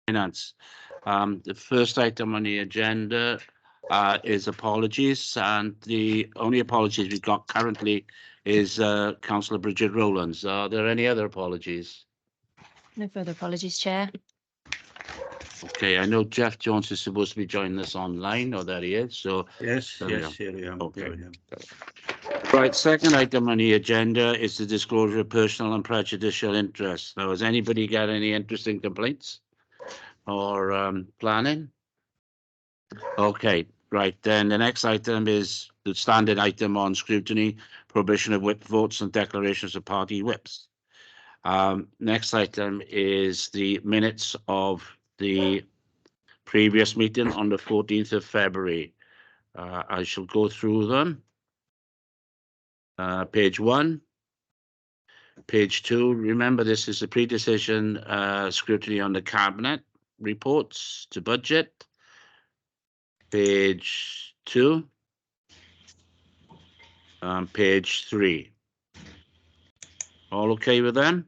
Finance. The first item on the agenda is apologies, and the only apologies we've got currently is Councillor Bridget Rowlands. Are there any other apologies? No further apologies, Chair. Okay, I know Jeff Jones is supposed to be joining us online, or there he is. So yes, here I am. Okay. Right, second item on the agenda is the disclosure of personal and prejudicial interests. Now, has anybody got any interesting complaints or planning? Okay, right, then the next item is the standard item on scrutiny, prohibition of whip votes and declarations of party whips. Next item is the minutes of the previous meeting on the 14th of February. I shall go through them. Page 1. Page 2, remember this is a pre-decision scrutiny on the cabinet reports to budget. Page 2. Page 3. All okay with them?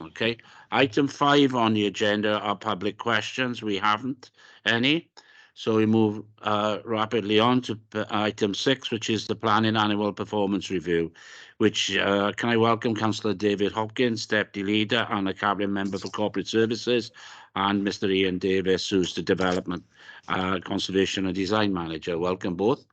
Okay. Item 5 on the agenda are public questions. We haven't any. So we move rapidly on to item 6, which is the planning annual performance review, which can I welcome Councillor David Hopkins, Deputy Leader and a Cabinet Member for Corporate Services, and Mr Ian Davis, who's the Development, Conservation and Design Manager. Welcome both.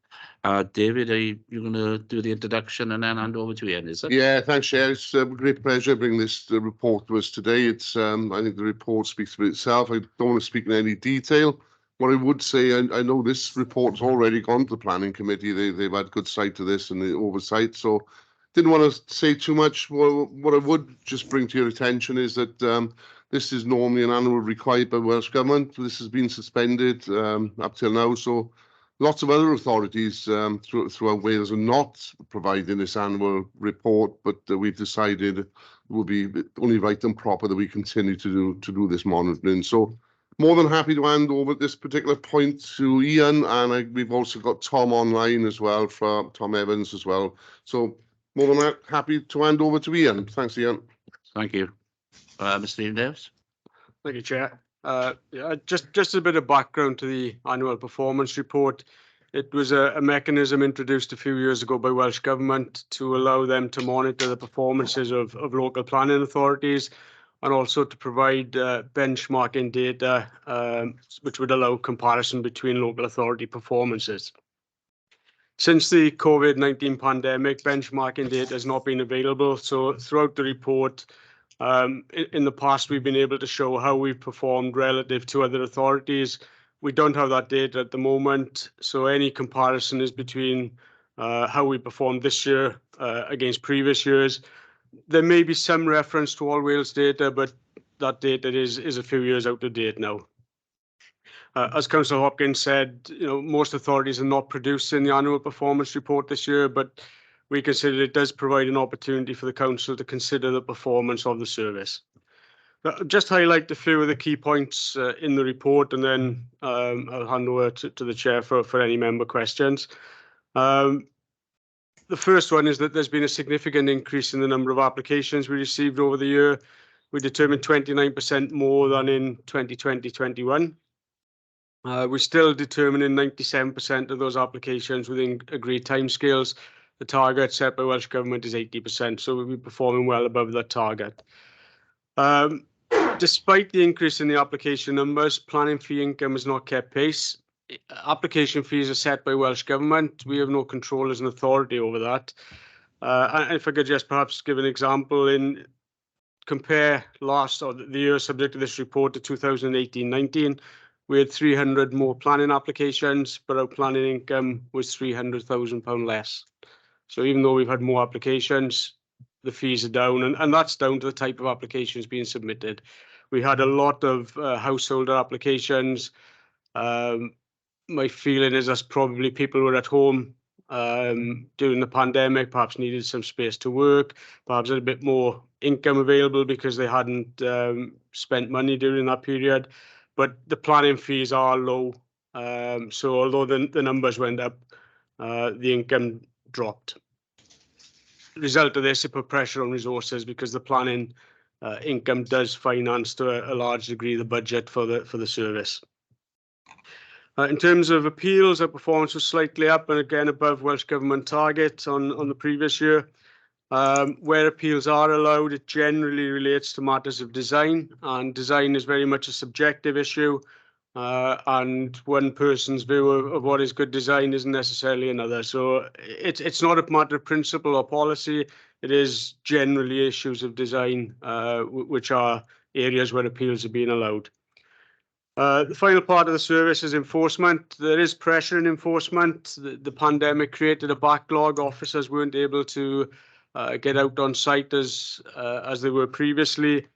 David, are you going to do the introduction and then hand over to Ian, is it? Yeah, thanks, Chair. It's a great pleasure bringing this report to us today. It's I think the report speaks for itself. I don't want to speak in any detail. What I would say, I know this report's already gone to the Planning Committee. They've had good sight to this and the oversight, so didn't want to say too much. Well, what I would just bring to your attention is that this is normally an annual required by Welsh Government. This has been suspended up till now, so lots of other authorities throughout Wales are not providing this annual report, but we've decided it will be only right and proper that we continue to do this monitoring. So more than happy to hand over at this particular point to Ian, and we've also got Tom online as well, for Tom Evans as well. So more than happy to hand over to Ian. Thanks, Ian. Thank you. Mr Ian Davis. Thank you, Chair. Yeah, just a bit of background to the annual performance report. It was a mechanism introduced a few years ago by Welsh Government to allow them to monitor the performances of local planning authorities, and also to provide benchmarking data which would allow comparison between local authority performances. Since the COVID-19 pandemic, benchmarking data has not been available, so throughout the report, in the past, we've been able to show how we've performed relative to other authorities. We don't have that data at the moment, so any comparison is between how we performed this year against previous years. There may be some reference to All Wales data, but that data is a few years out of date now. As Councillor Hopkins said, most authorities are not producing the annual performance report this year, but we consider it does provide an opportunity for the council to consider the performance of the service. Just highlight a few of the key points in the report, and then I'll hand over to the chair for any member questions. The first one is that there's been a significant increase in the number of applications we received over the year. We determined 29% more than in 2020-21. We're still determining 97% of those applications within agreed timescales. The target set by Welsh Government is 80%, so we'll be performing well above that target. Despite the increase in the application numbers, planning fee income has not kept pace. Application fees are set by Welsh Government. We have no control as an authority over that. And if I could just perhaps give an example, compare the year subject to this report to 2018-19, we had 300 more planning applications, but our planning income was £300,000 less. So even though we've had more applications, the fees are down, and that's down to the type of applications being submitted. We had a lot of householder applications. My feeling is that's probably people who were at home during the pandemic, perhaps needed some space to work, perhaps had a bit more income available because they hadn't spent money during that period. But the planning fees are low. So although the numbers went up, the income dropped. The result of this, it put pressure on resources because the planning income does finance to a large degree the budget for the service. In terms of appeals, our performance was slightly up and again above Welsh Government target on the previous year. Where appeals are allowed, it generally relates to matters of design, and design is very much a subjective issue. And one person's view of what is good design isn't necessarily another. So it's not a matter of principle or policy. It is generally issues of design, which are areas where appeals are being allowed. The final part of the service is enforcement. There is pressure in enforcement. The pandemic created a backlog. Officers weren't able to get out on site as they were previously.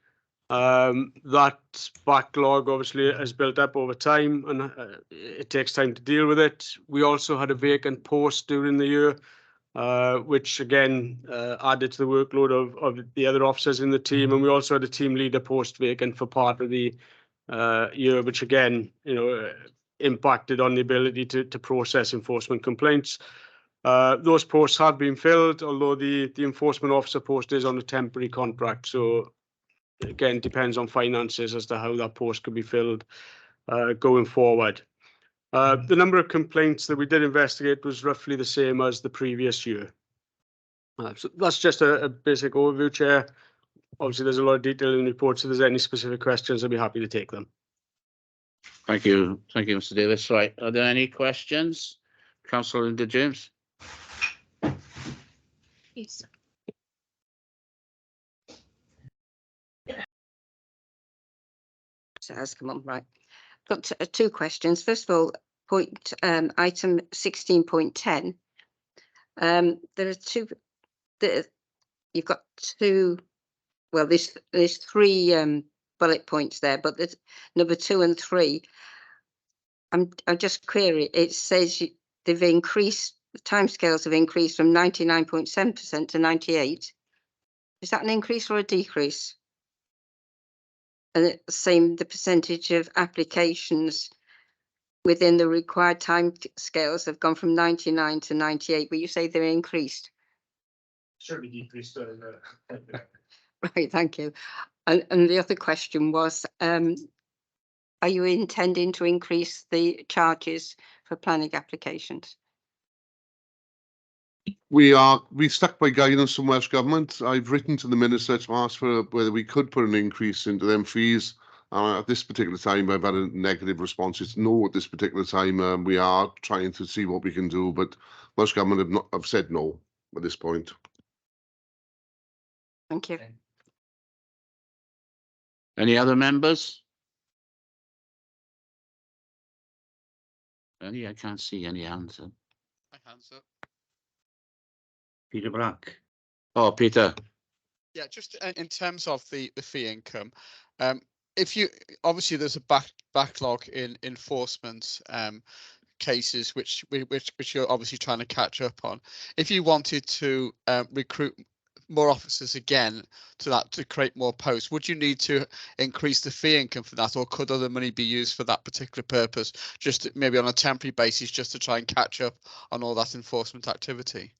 That backlog obviously has built up over time, and it takes time to deal with it. We also had a vacant post during the year, which again added to the workload of the other officers in the team. And we also had a team leader post vacant for part of the year, which again, impacted on the ability to process enforcement complaints. Those posts have been filled, although the enforcement officer post is on a temporary contract. So again, depends on finances as to how that post could be filled going forward. The number of complaints that we did investigate was roughly the same as the previous year. So that's just a basic overview, Chair. Obviously, there's a lot of detail in the report, so if there's any specific questions, I'd be happy to take them. Thank you. Thank you, Mr Davis. Right. Are there any questions? Councillor Linda James. Yes. So has come on, right. Got two questions. First of all, item 16.10. There are two. You've got two. Well, there's three bullet points there, but there's number 2 and 3. I'm just querying. It says they've increased. The timescales have increased from 99.7% to 98%. Is that an increase or a decrease? And the same, the percentage of applications within the required time scales have gone from 99 to 98. Will you say they're increased? Certainly decreased. Right, thank you. And the other question was, are you intending to increase the charges for planning applications? We stuck by guidance from Welsh Government. I've written to the Minister to ask for whether we could put an increase into them fees. At this particular time, I've had a negative response. It's no at this particular time. We are trying to see what we can do, but Welsh Government have said no at this point. Thank you. Any other members? I can't see any hands up. My hands up. Peter Black. Oh, Peter. Yeah, just in terms of the fee income, if you obviously there's a backlog in enforcement cases which you're obviously trying to catch up on. If you wanted to recruit more officers again to create more posts, would you need to increase the fee income for that, or could other money be used for that particular purpose, just maybe on a temporary basis, just to try and catch up on all that enforcement activity?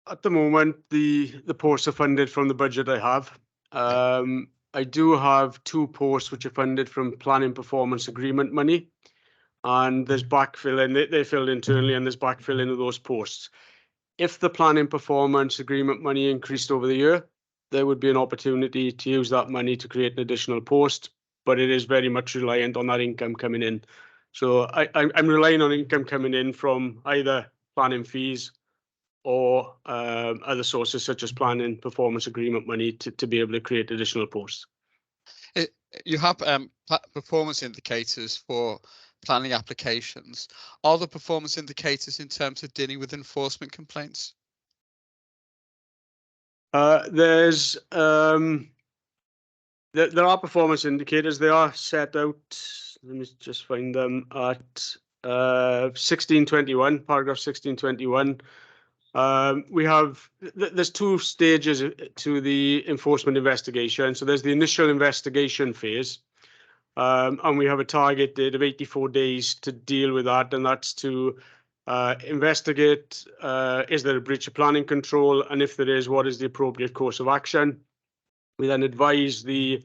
At the moment, the posts are funded from the budget I have. I do have 2 posts which are funded from planning performance agreement money, and there's backfill, and they're filled internally, and there's backfill into those posts. If the planning performance agreement money increased over the year, there would be an opportunity to use that money to create an additional post, but it is very much reliant on that income coming in. So I'm relying on income coming in from either planning fees or other sources such as planning performance agreement money to be able to create additional posts. You have performance indicators for planning applications. Are the performance indicators in terms of dealing with enforcement complaints? There are performance indicators. They are set out. Let me just find them at 1621, paragraph 1621. We have, there's 2 stages to the enforcement investigation. So there's the initial investigation phase, and we have a target date of 84 days to deal with that, and that's to investigate, is there a breach of planning control? And if there is, what is the appropriate course of action? We then advise the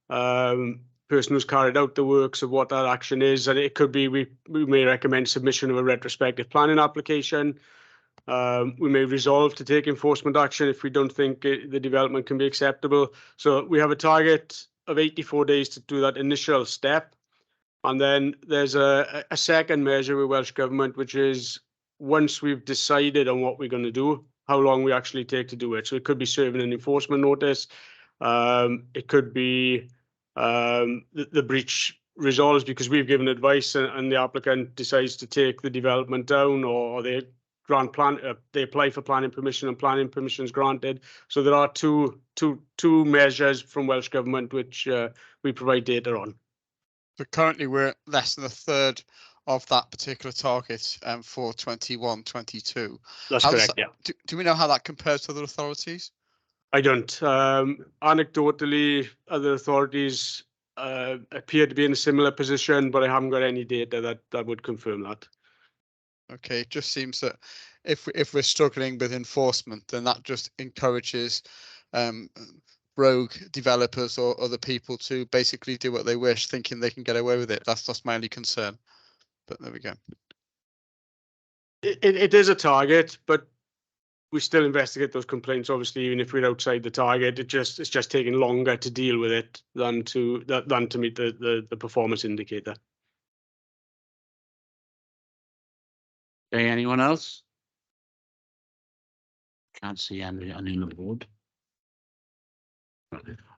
person who's carried out the works of what that action is. And it could be, we may recommend submission of a retrospective planning application. We may resolve to take enforcement action if we don't think the development can be acceptable. So we have a target of 84 days to do that initial step. And then there's a second measure with Welsh Government, which is once we've decided on what we're going to do, how long we actually take to do it. So it could be serving an enforcement notice. It could be the breach resolves because we've given advice and the applicant decides to take the development down, or they grant plan, they apply for planning permission and planning permission is granted. So there are two measures from Welsh Government which we provide data on. So currently we're less than a third of that particular target for 21-22. That's correct, yeah. Do we know how that compares to other authorities? I don't. Anecdotally, other authorities appear to be in a similar position, but I haven't got any data that would confirm that. Okay, it just seems that if we're struggling with enforcement, then that just encourages rogue developers or other people to basically do what they wish, thinking they can get away with it. That's my only concern. But there we go. It is a target, but we still investigate those complaints. Obviously, even if we're outside the target, it's just taking longer to deal with it than to meet the performance indicator. Okay, anyone else? Can't see any on the board.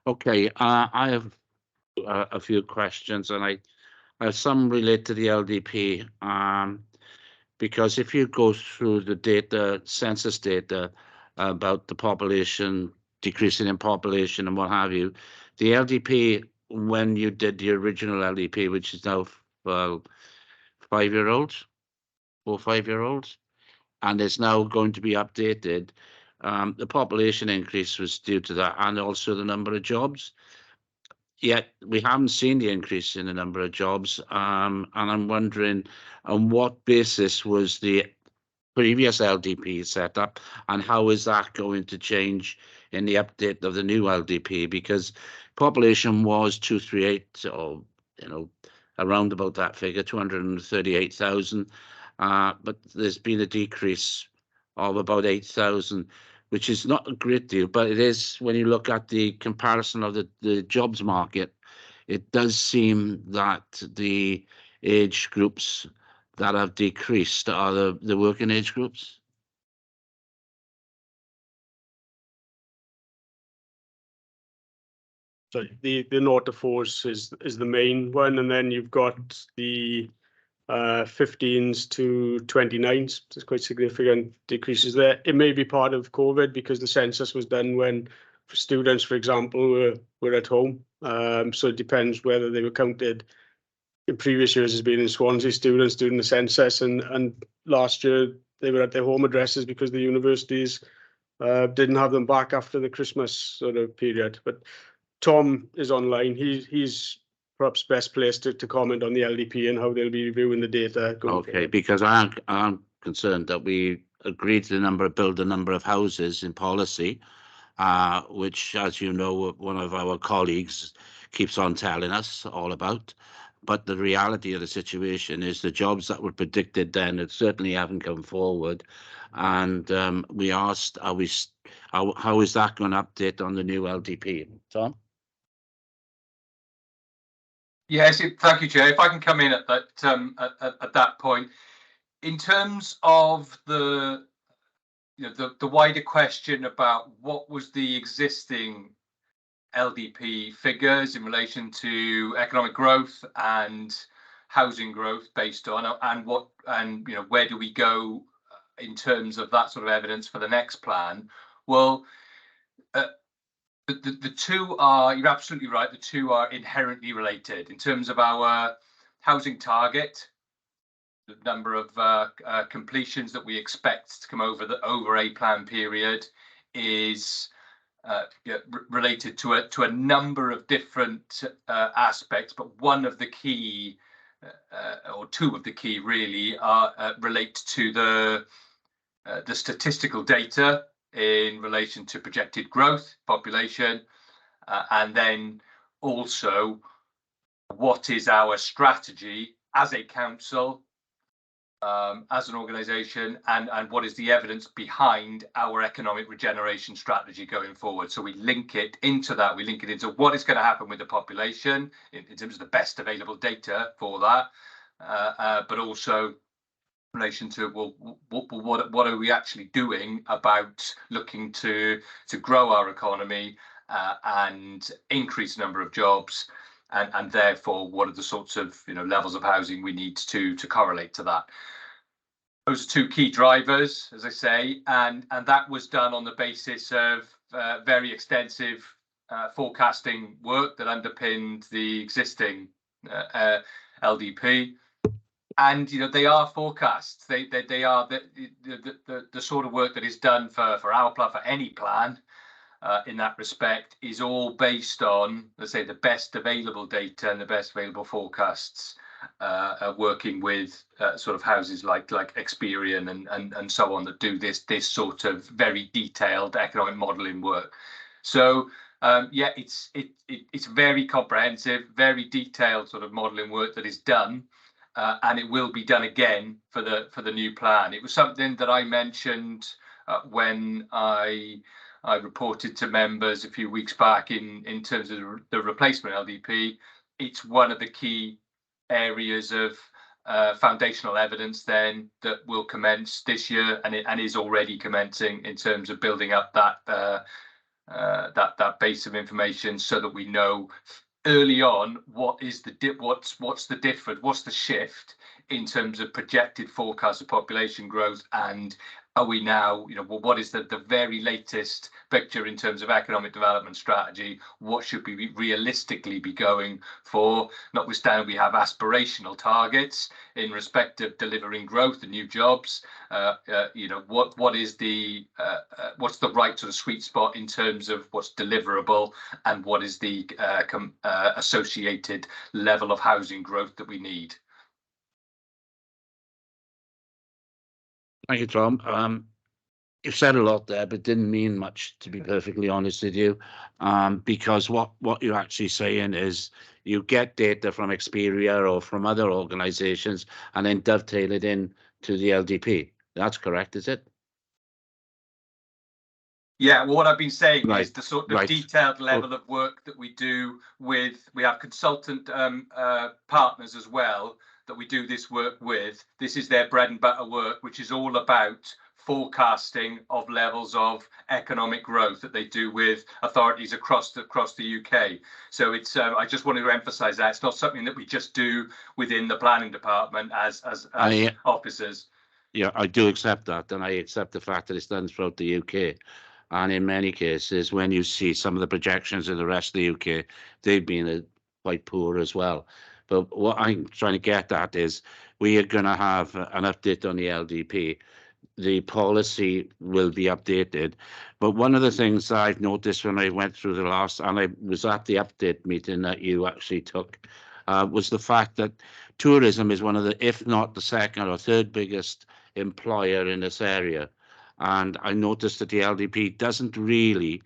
Okay, I have a few questions, and I have some relate to the LDP. Because if you go through the data, census data about the population, decreasing in population and what have you, the LDP, when you did the original LDP, which is now 5-year-olds, 4 or 5-year-olds, and it's now going to be updated, the population increase was due to that, and also the number of jobs. Yet we haven't seen the increase in the number of jobs, and I'm wondering on what basis was the previous LDP set up, and how is that going to change in the update of the new LDP? Because population was 238, or around about that figure, 238,000, but there's been a decrease of about 8,000. Which is not a great deal, but it is when you look at the comparison of the jobs market, it does seem that the age groups that have decreased are the working age groups. So the 0 to 4s is the main one, and then you've got the 15s to 29s. There's quite significant decreases there. It may be part of COVID because the census was done when students, for example, were at home. So it depends whether they were counted in previous years as being in Swansea students doing the census, and last year they were at their home addresses because the universities didn't have them back after the Christmas sort of period. But Tom is online. He's perhaps best placed to comment on the LDP and how they'll be reviewing the data. Okay, because I'm concerned that we agreed to build a number of houses in policy, which, as you know, one of our colleagues keeps on telling us all about. But the reality of the situation is the jobs that were predicted then certainly haven't come forward. And we asked, how is that going to update on the new LDP? Tom? Yes, thank you, Chair. If I can come in at that point, in terms of the wider question about what was the existing LDP figures in relation to economic growth and housing growth based on, and where do we go in terms of that sort of evidence for the next plan? Well, the two are, you're absolutely right, the two are inherently related. In terms of our housing target, the number of completions that we expect to come over a plan period is related to a number of different aspects, but one of the key or two of the key really are relate to the statistical data in relation to projected growth, population, and then also what is our strategy as a council, as an organisation, and what is the evidence behind our economic regeneration strategy going forward. So we link it into that. We link it into what is going to happen with the population in terms of the best available data for that, but also in relation to, well, what are we actually doing about looking to grow our economy and increase the number of jobs, and therefore what are the sorts of levels of housing we need to correlate to that. Those are two key drivers, as I say, and that was done on the basis of very extensive forecasting work that underpinned the existing LDP. And they are forecasts. They are the sort of work that is done for our plan, for any plan. In that respect, is all based on, let's say, the best available data and the best available forecasts, working with sort of houses like Experian and so on that do this sort of very detailed economic modelling work. So yeah, it's very comprehensive, very detailed sort of modelling work that is done, and it will be done again for the new plan. It was something that I mentioned when I reported to members a few weeks back in terms of the replacement LDP. It's one of the key areas of foundational evidence then that will commence this year, and is already commencing in terms of building up that base of information, so that we know early on what's the difference, what's the shift in terms of projected forecast of population growth, and are we now, what is the very latest picture in terms of economic development strategy? What should we realistically be going for? Notwithstanding we have aspirational targets in respect of delivering growth and new jobs. What's the right sort of sweet spot in terms of what's deliverable, and what is the associated level of housing growth that we need? Thank you, Tom. You've said a lot there, but didn't mean much, to be perfectly honest with you, because what you're actually saying is you get data from Experian or from other organisations and then dovetail it in to the LDP. That's correct, is it? Yeah, well, what I've been saying Right, is the sort of right. detailed level of work that we do with, we have consultant partners as well that we do this work with. This is their bread and butter work, which is all about forecasting of levels of economic growth that they do with authorities across the UK. So it's I just wanted to emphasise that it's not something that we just do within the planning department as officers. Yeah, I do accept that, and I accept the fact that it's done throughout the UK. And in many cases, when you see some of the projections in the rest of the UK, they've been quite poor as well. But what I'm trying to get at is we are going to have an update on the LDP. The policy will be updated. But one of the things that I've noticed when I went through the last, and I was at the update meeting that you actually took, was the fact that tourism is one of the, if not the second or third biggest employer in this area. And I noticed that the LDP doesn't really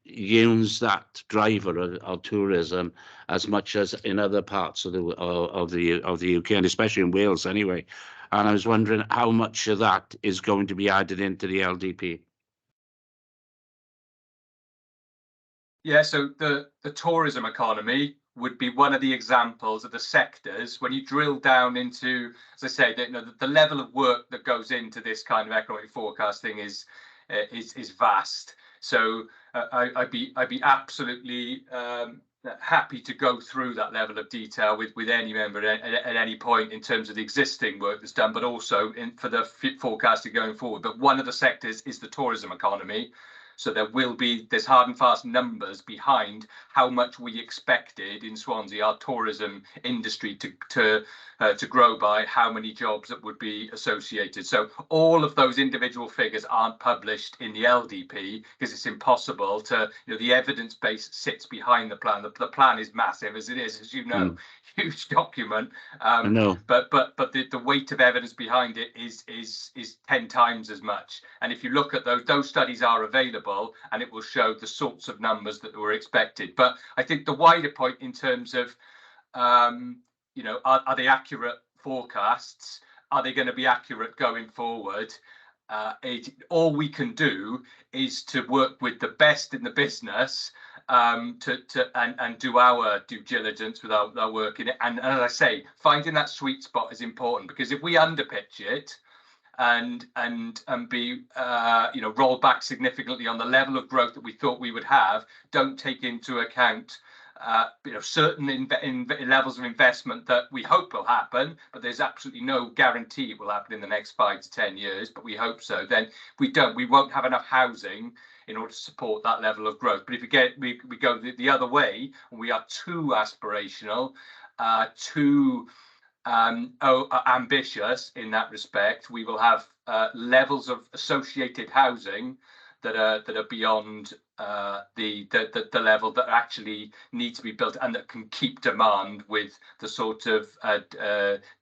use that driver of tourism as much as in other parts of the UK, and especially in Wales anyway. And I was wondering how much of that is going to be added into the LDP. Yeah, so the tourism economy would be one of the examples of the sectors when you drill down into, as I say, the level of work that goes into this kind of economic forecasting is vast. So I'd be absolutely happy to go through that level of detail with any member at any point in terms of the existing work that's done, but also for the forecasting going forward. But one of the sectors is the tourism economy. So there's hard and fast numbers behind how much we expected in Swansea, our tourism industry, to grow by, how many jobs that would be associated. So all of those individual figures aren't published in the LDP because it's impossible to, the evidence base sits behind the plan. The plan is massive as it is, as you know, huge document. I know. But the weight of evidence behind it is 10 times as much. And if you look at those studies are available, and it will show the sorts of numbers that were expected. But I think the wider point in terms of, are they accurate forecasts? Are they going to be accurate going forward? All we can do is to work with the best in the business and do our due diligence with our work in it. And as I say, finding that sweet spot is important, because if we underpitch it and be roll back significantly on the level of growth that we thought we would have, don't take into account certain levels of investment that we hope will happen, but there's absolutely no guarantee it will happen in the next 5 to 10 years, but we hope so. Then we won't have enough housing in order to support that level of growth. But if we go the other way, and we are too aspirational, too ambitious in that respect, we will have levels of associated housing that are beyond the level that actually need to be built and that can keep demand with the sort of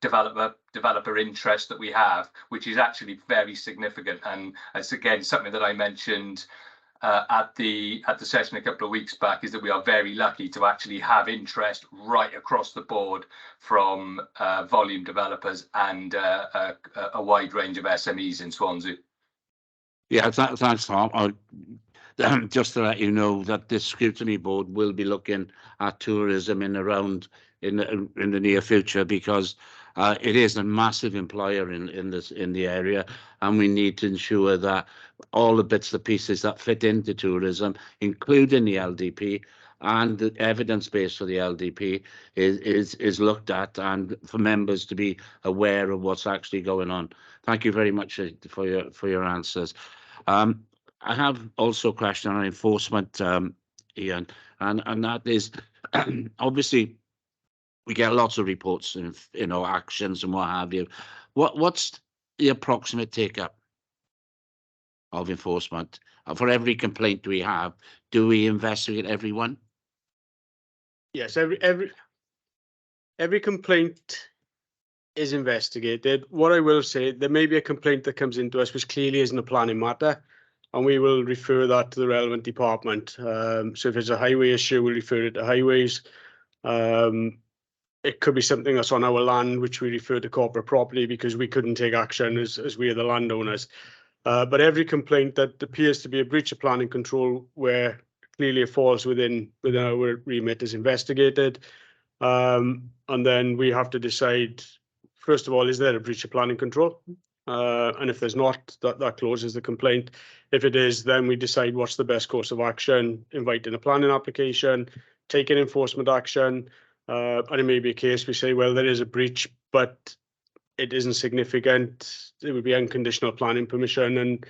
developer interest that we have, which is actually very significant. And it's again something that I mentioned at the session a couple of weeks back, is that we are very lucky to actually have interest right across the board from volume developers and a wide range of SMEs in Swansea. Yeah, thanks, Tom. Just to let you know that this scrutiny board will be looking at tourism in the near future, because it is a massive employer in the area, and we need to ensure that all the bits and pieces that fit into tourism, including the LDP and the evidence base for the LDP, is looked at, and for members to be aware of what's actually going on. Thank you very much for your answers. I have also a question on enforcement, Ian, and that is obviously we get lots of reports and actions and what have you. What's the approximate take-up of enforcement for every complaint we have? Do we investigate everyone? Yes, every complaint is investigated. What I will say, there may be a complaint that comes into us which clearly isn't a planning matter, and we will refer that to the relevant department. So if it's a highway issue, we'll refer it to highways. It could be something that's on our land, which we refer to corporate property, because we couldn't take action as we are the landowners. But every complaint that appears to be a breach of planning control, where clearly it falls within our remit, is investigated. And then we have to decide, first of all, is there a breach of planning control? And if there's not, that closes the complaint. If it is, then we decide what's the best course of action, inviting a planning application, taking enforcement action. And it may be a case we say, well, there is a breach, but it isn't significant. It would be unconditional planning permission, and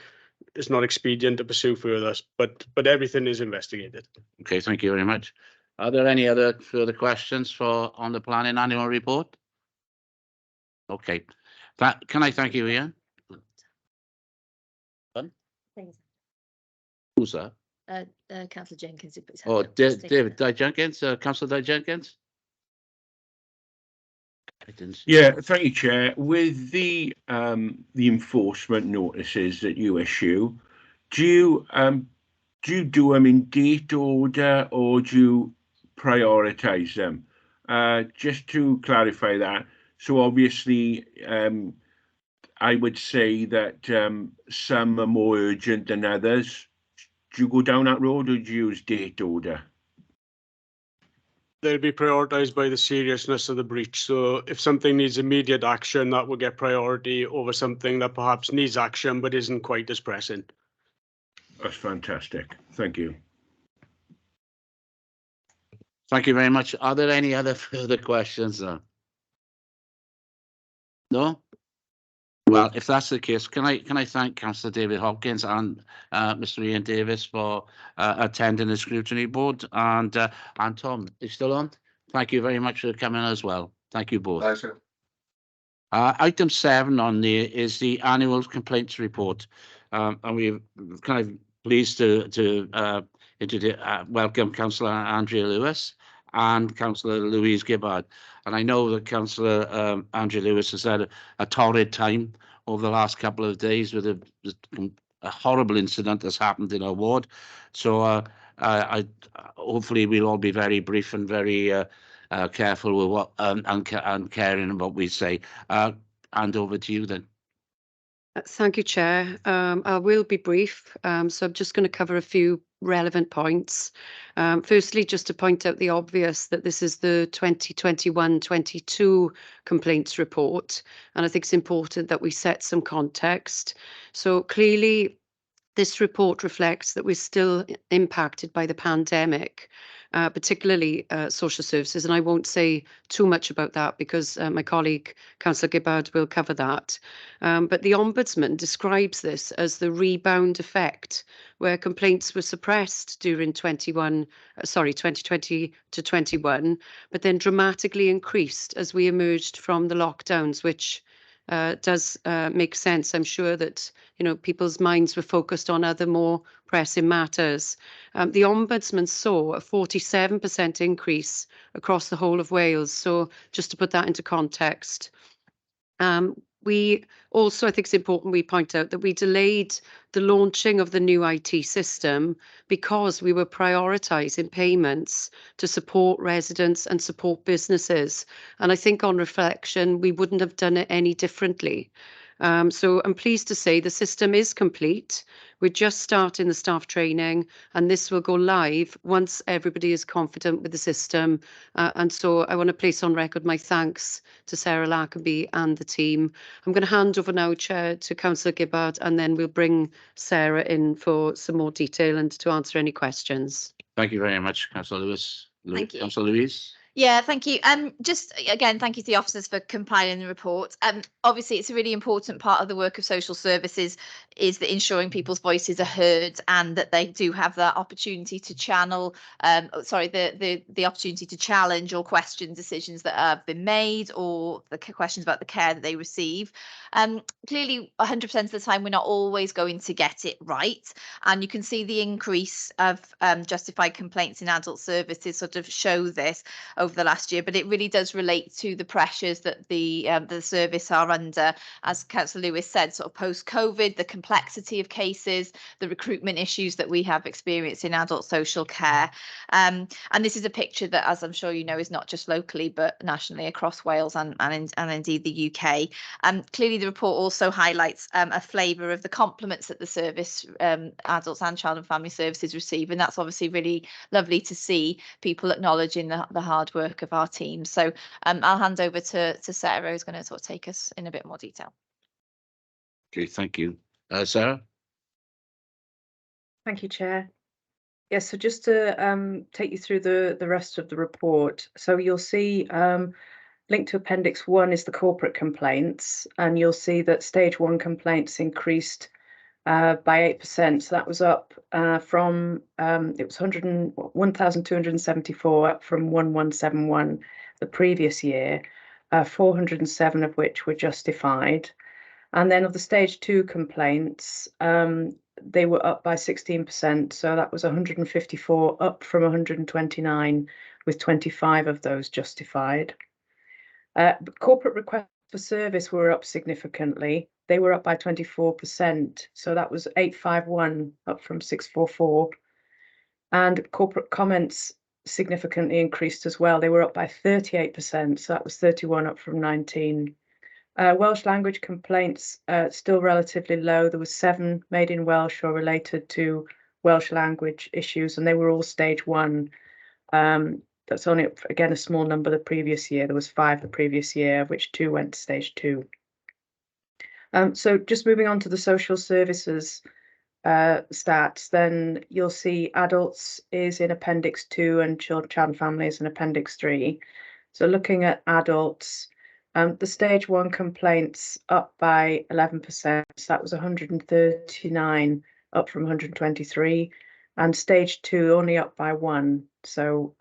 it's not expedient to pursue further. But everything is investigated. Okay, thank you very much. Are there any other further questions on the planning annual report? Okay. Can I thank you, Ian? Who's that? Councillor Jenkins. Oh, David Jenkins, Councillor Jenkins. Yeah, thank you, Chair. With the enforcement notices that you issue, do you do them in date order, or do you prioritise them? Just to clarify that. So obviously, I would say that some are more urgent than others. Do you go down that road, or do you use date order? They'll be prioritised by the seriousness of the breach. So if something needs immediate action, that will get priority over something that perhaps needs action but isn't quite as pressing. That's fantastic. Thank you. Thank you very much. Are there any other further questions? No? Well, if that's the case, can I thank Councillor David Hopkins and Mr. Ian Davis for attending the scrutiny board, and Tom, are you still on? Thank you very much for coming as well. Thank you both. Pleasure. Item 7 on there is the annual complaints report, and we're kind of pleased to welcome Councillor Andrea Lewis and Councillor Louise Gibbard. And I know that Councillor Andrea Lewis has had a torrid time over the last couple of days with a horrible incident that's happened in her ward. So I hopefully we'll all be very brief and very careful with what and caring about what we say. Hand over to you then. Thank you, Chair. I will be brief, so I'm just going to cover a few relevant points. Firstly, just to point out the obvious that this is the 2021-22 complaints report, and I think it's important that we set some context. So clearly, this report reflects that we're still impacted by the pandemic, particularly social services, and I won't say too much about that because my colleague, Councillor Gibbard, will cover that. But the Ombudsman describes this as the rebound effect, where complaints were suppressed during 2020 to 21, but then dramatically increased as we emerged from the lockdowns, which does make sense. I'm sure that people's minds were focused on other more pressing matters. The Ombudsman saw a 47% increase across the whole of Wales. So just to put that into context. We also, I think it's important we point out that we delayed the launching of the new IT system because we were prioritising payments to support residents and support businesses. And I think on reflection, we wouldn't have done it any differently. So I'm pleased to say the system is complete. We're just starting the staff training, and this will go live once everybody is confident with the system. And so I want to place on record my thanks to Sarah Lackenby and the team. I'm going to hand over now, Chair, to Councillor Gibbard, and then we'll bring Sarah in for some more detail and to answer any questions. Thank you very much, Councillor Lewis. Thank you. Councillor Louise. Yeah, thank you. Just again, thank you to the officers for compiling the report. Obviously, it's a really important part of the work of social services is that ensuring people's voices are heard and that they do have that opportunity to channel, the opportunity to challenge or question decisions that have been made or the questions about the care that they receive. Clearly, 100% of the time, we're not always going to get it right. And you can see the increase of justified complaints in adult services sort of show this over the last year, but it really does relate to the pressures that the service are under, as Councillor Lewis said, sort of post-COVID, the complexity of cases, the recruitment issues that we have experienced in adult social care. And this is a picture that, as I'm sure you know, is not just locally, but nationally across Wales and indeed the UK. Clearly, the report also highlights a flavour of the compliments that the service, adults and child and family services receive. And that's obviously really lovely to see people acknowledging the hard work of our team. So I'll hand over to Sarah, who's going to sort of take us in a bit more detail. Okay, thank you. Sarah? Thank you, Chair. Yes, so just to take you through the rest of the report. So you'll see linked to Appendix 1 is the corporate complaints, and you'll see that Stage 1 complaints increased by 8%. So that was up from, it was 1,274, up from 1,171 the previous year, 407 of which were justified. And then of the Stage 2 complaints, they were up by 16%. So that was 154 up from 129, with 25 of those justified. Corporate requests for service were up significantly. They were up by 24%. So that was 851 up from 644. And corporate comments significantly increased as well. They were up by 38%. So that was 31 up from 19. Welsh language complaints still relatively low. There was 7 made in Welsh or related to Welsh language issues, and they were all Stage 1. That's only, again, a small number the previous year. There was 5 the previous year, of which 2 went to Stage 2. So just moving on to the social services stats, then you'll see adults is in Appendix 2 and child and family is in Appendix 3. So looking at adults, The stage 1 complaints up by 11%, so that was 139 up from 123, and stage 2 only up by 1, so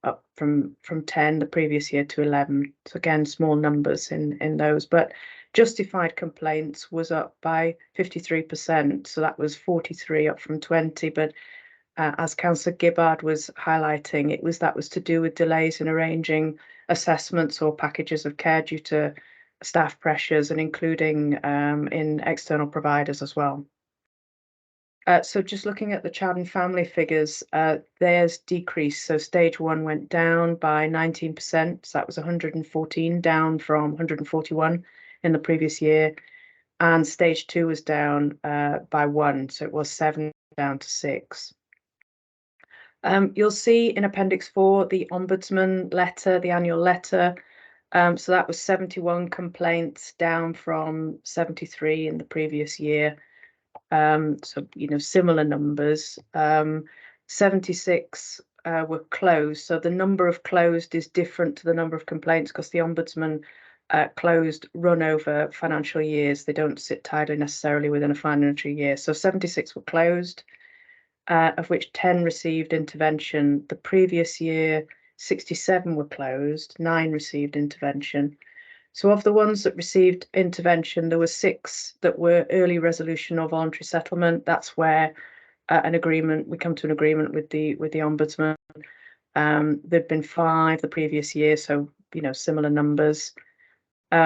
up from 10 the previous year to 11. So again, small numbers in those, but justified complaints was up by 53%, so that was 43 up from 20, but as Councillor Gibbard was highlighting, that was to do with delays in arranging assessments or packages of care due to staff pressures, and including in external providers as well. So just looking at the child and family figures, theirs decreased. So stage 1 went down by 19%. So that was 114, down from 141 in the previous year. And stage 2 was down by 1. So it was 7 down to 6. You'll see in Appendix 4 the Ombudsman letter, the annual letter. So that was 71 complaints, down from 73 in the previous year. So, similar numbers. 76 were closed. So the number of closed is different to the number of complaints because the Ombudsman closed run over financial years. They don't sit tidily necessarily within a financial year. So 76 were closed, of which 10 received intervention. The previous year, 67 were closed, 9 received intervention. So of the ones that received intervention, there were 6 that were early resolution or voluntary settlement. That's where we come to an agreement with the Ombudsman. There'd been 5 the previous year, so similar numbers.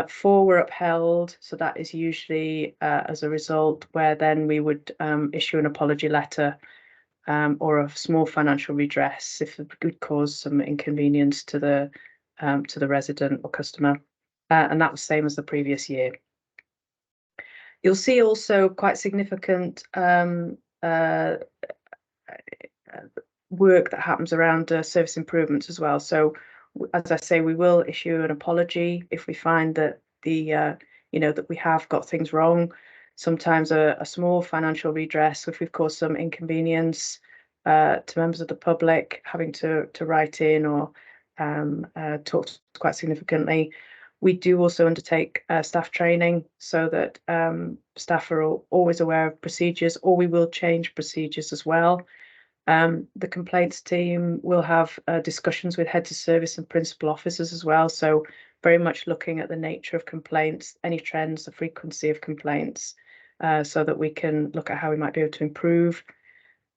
4 were upheld, so that is usually as a result where then we would issue an apology letter or a small financial redress if it would cause some inconvenience to the resident or customer. And that was same as the previous year. You'll see also quite significant work that happens around service improvements as well. So, as I say, we will issue an apology if we find that that we have got things wrong. Sometimes a small financial redress if we've caused some inconvenience to members of the public, having to write in or talk quite significantly. We do also undertake staff training so that staff are always aware of procedures, or we will change procedures as well. The complaints team will have discussions with heads of service and principal officers as well. So very much looking at the nature of complaints, any trends, the frequency of complaints, so that we can look at how we might be able to improve.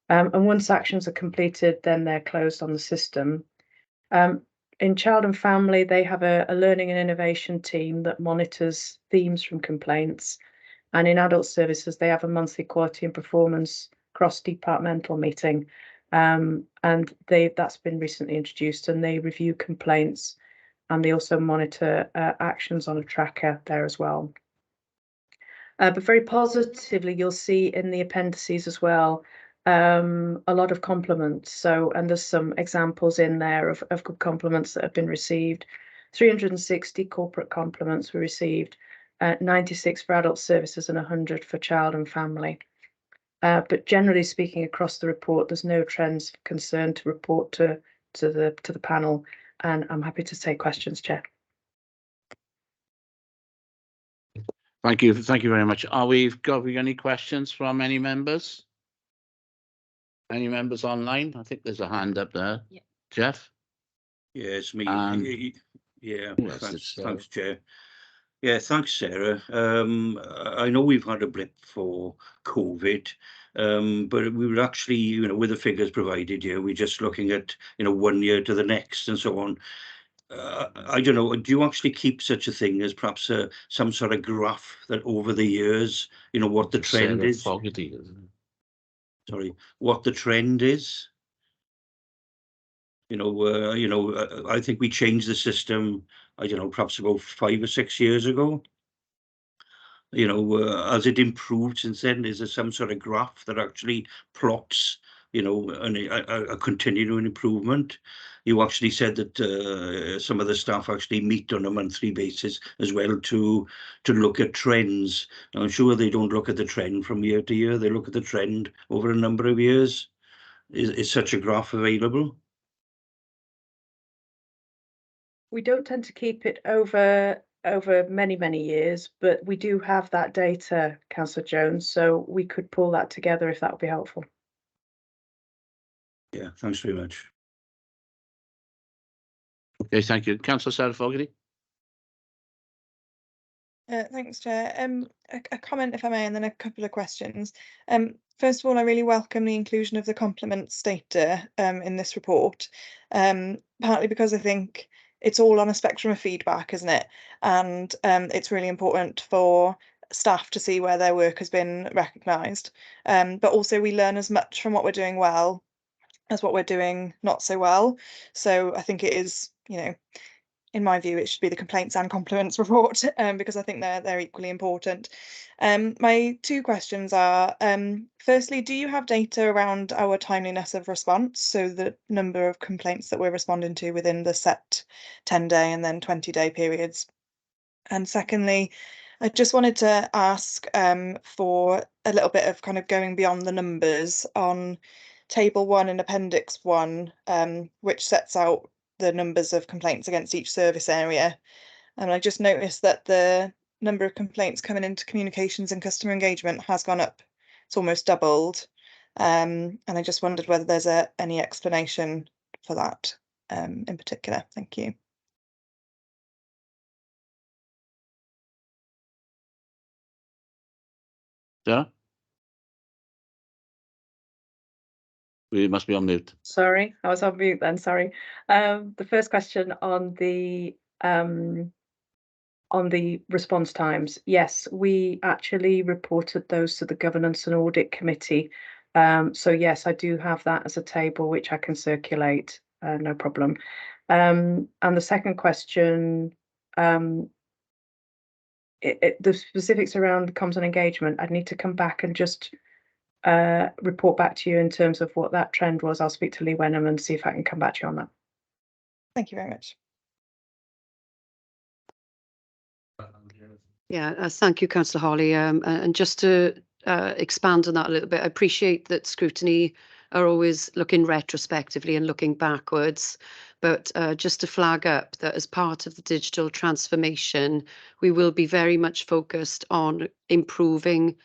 And once actions are completed, then they're closed on the system. In child and family, they have a learning and innovation team that monitors themes from complaints. And in adult services, they have a monthly quality and performance cross-departmental meeting. And that's been recently introduced, and they review complaints, and they also monitor actions on a tracker there as well. But very positively, you'll see in the appendices as well, a lot of compliments. And there's some examples in there of good compliments that have been received. 360 corporate compliments were received, 96 for adult services and 100 for child and family. But generally speaking, across the report, there's no trends of concern to report to the panel, and I'm happy to take questions, Chair. Thank you very much. Have we any questions from any members? Any members online? I think there's a hand up there. Yeah. Jeff? Yes, me. Yeah, Yes, thanks, Chair. Yeah, thanks, Sarah. I know we've had a blip for COVID, but we were actually, with the figures provided here, we're just looking at, 1 year to the next and so on. I don't know, do you actually keep such a thing as perhaps some sort of graph that over the years, what the trend is? Fogarty, isn't it? Sorry, what the trend is? I think we changed the system, I don't know, perhaps about 5 or 6 years ago. Has it improved since then? Is there some sort of graph that actually plots, a continuing improvement? You actually said that some of the staff actually meet on a monthly basis as well to look at trends. Now, I'm sure they don't look at the trend from year to year. They look at the trend over a number of years. Is such a graph available? We don't tend to keep it over over many, many years, but we do have that data, Councillor Jones, so we could pull that together if that would be helpful. Yeah, thanks very much. Okay, thank you. Councillor Sarah Fogarty. Thanks, Chair. A comment, if I may, and then a couple of questions. First of all, I really welcome the inclusion of the complements data in this report, partly because I think it's all on a spectrum of feedback, isn't it? And it's really important for staff to see where their work has been recognised. But also we learn as much from what we're doing well as what we're doing not so well. So I think it is, you know, in my view, it should be the complaints and compliments report, because I think they're equally important. My two questions are, firstly, do you have data around our timeliness of response? So the number of complaints that we're responding to within the set 10-day and then 20-day periods. And secondly, I just wanted to ask for a little bit of kind of going beyond the numbers on Table 1 and Appendix 1, which sets out the numbers of complaints against each service area. And I just noticed that the number of complaints coming into communications and customer engagement has gone up. It's almost doubled. And I just wondered whether there's any explanation for that in particular. Thank you. Sarah? We must be on mute. Sorry, I was on mute then, sorry. The first question on the response times, yes, we actually reported those to the Governance and Audit Committee. So yes, I do have that as a table which I can circulate, no problem. And the second question, the specifics around comms and engagement, I'd need to come back and just report back to you in terms of what that trend was. I'll speak to Lee Wenham and see if I can come back to you on that. Thank you very much. Yeah, thank you, Councillor Hawley. And just to expand on that a little bit, I appreciate that Scrutiny are always looking retrospectively and looking backwards. But just to flag up that as part of the digital transformation, we will be very much focused on improving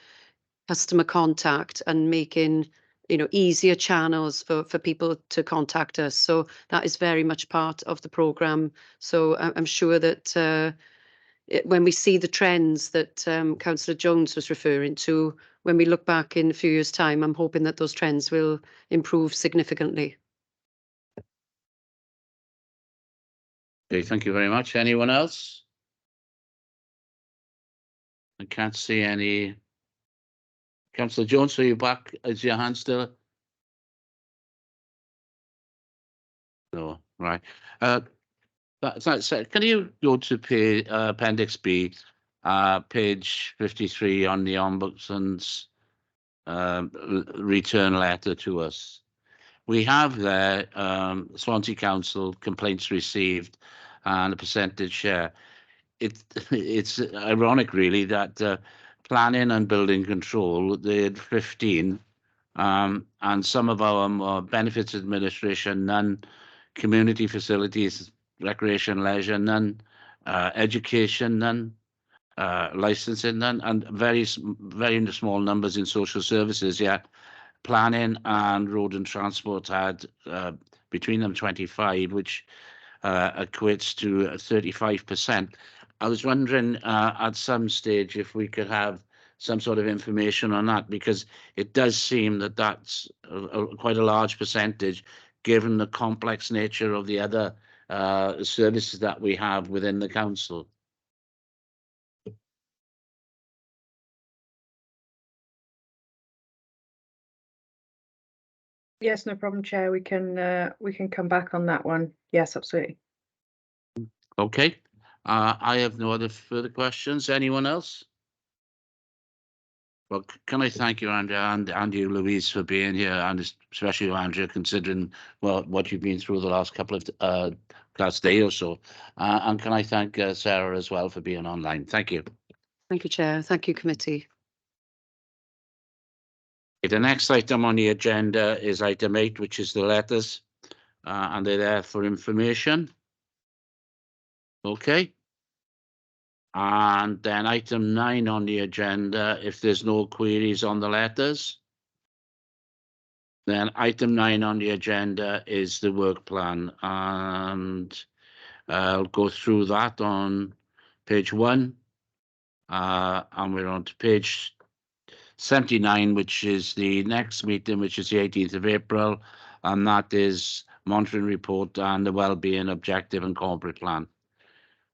customer contact and making, you know, easier channels for people to contact us. So that is very much part of the programme. So I'm sure that when we see the trends that Councillor Jones was referring to, when we look back in a few years' time, I'm hoping that those trends will improve significantly. Okay, thank you very much. Anyone else? I can't see any. Councillor Jones, are you back? Is your hand still? No, right. That's it. Can you go to Appendix B, page 53 on the Ombudsman's return letter to us? We have there Swansea Council complaints received and a percentage share. It's ironic, really, that planning and building control, they had 15, and some of our benefits administration, none, community facilities, recreation, leisure, none, education, none, licensing, none, and very small numbers in social services. Yet planning and road and transport had between them 25, which equates to 35%. I was wondering at some stage if we could have some sort of information on that, because it does seem that that's quite a large percentage, given the complex nature of the other services that we have within the council. Yes, no problem, Chair. We can come back on that one. Yes, absolutely. Okay. I have no other further questions. Anyone else? Well, can I thank you, Andrea, and you, Louise, for being here, and especially you, Andrea, considering what you've been through the last couple of last day or so. And can I thank Sarah as well for being online? Thank you. Thank you, Chair. Thank you, committee. The next item on the agenda is item 8, which is the letters, and they're there for information. Okay. And then item 9 on the agenda, if there's no queries on the letters, then item 9 on the agenda is the work plan, and I'll go through that on page 1. And we're on to page 79, which is the next meeting, which is the 18th of April, and that is monitoring report and the wellbeing objective and corporate plan.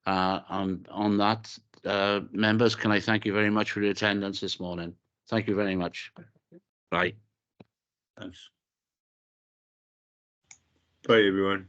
And on that, members, can I thank you very much for your attendance this morning? Thank you very much. Bye. Thanks. Bye, everyone.